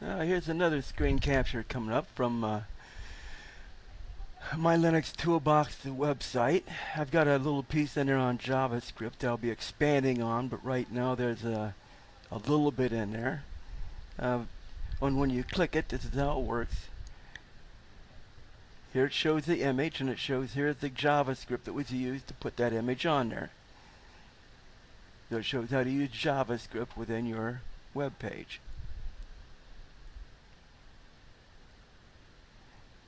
Here's another screen capture coming up from MyLinuxToyBox, the website. I've got a little piece in there on JavaScript I'll be expanding on, but right now there's a little bit in there. And when you click it, this is how it works. Here it shows the image, and it shows here the JavaScript that was used to put that image on there. So it shows how to use JavaScript within your web page.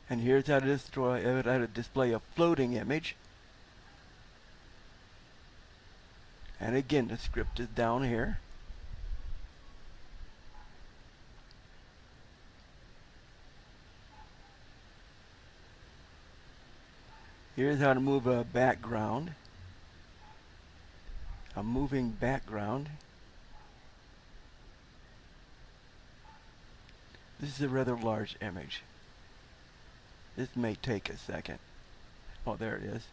And here's how to display a floating image. And again, the script is down here. Here's how to move a background. A moving background. This is a rather large image. This may take a second. Oh, there it is.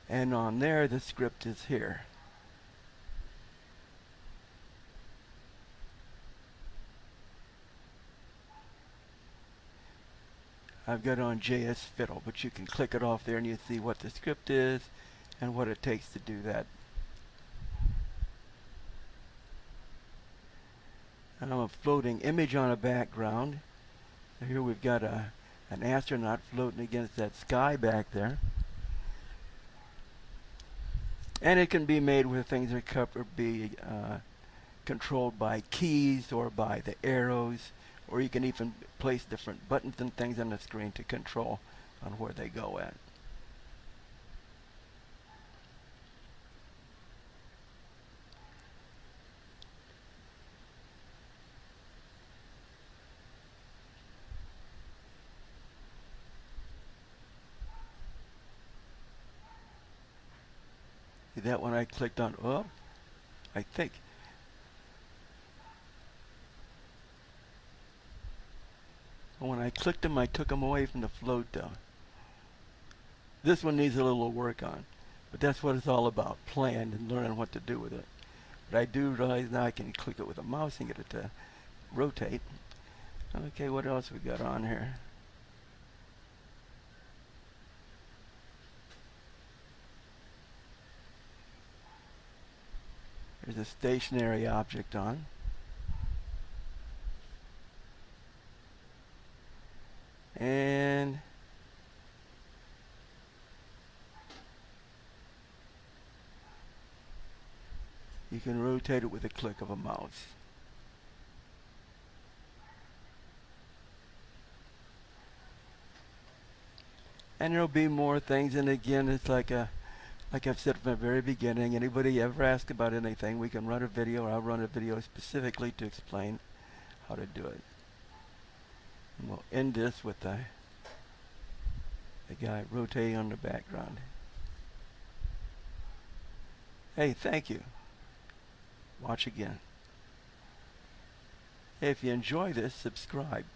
And on there, the script is here. I've got it on JS Fiddle, but you can click it off there and you see what the script is and what it takes to do that. And I'm a floating image on a background. So here we've got an astronaut floating against that sky back there. And it can be made where things are be controlled by keys or by the arrows, or you can even place different buttons and things on the screen to control on where they go at. See that one I clicked on? Oh, I think. When I clicked them, I took them away from the float though. This one needs a little work on, but that's what it's all about, playing and learning what to do with it. But I do realize now I can click it with a mouse and get it to rotate. Okay, what else we got on here? There's a stationary object on. And you can rotate it with a click of a mouse. And there'll be more things, and again, it's like I've said from the very beginning, anybody ever ask about anything, we can run a video, or I'll run a video specifically to explain how to do it. And we'll end this with the guy rotating on the background. Hey, thank you. Watch again. Hey, if you enjoy this, subscribe.